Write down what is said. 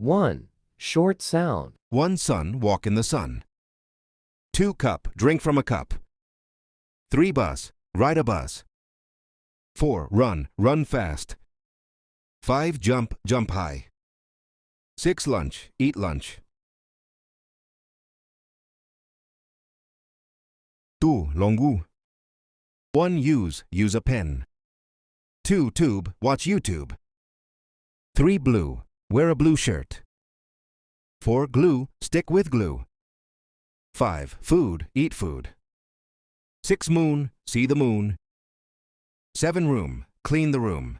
1. Short sound. 1 son, walk in the sun. 2 cup, drink from a cup. 3 bus, ride a bus. 4 run, run fast. 5 jump, jump high. 6 lunch, eat lunch. 2 longu. 1 use a pen. 2 tube, watch YouTube. 3 blue, wear a blue shirt. 4 glue, stick with glue. 5 food, eat food. 6 moon, see the moon. 7 room, clean the room.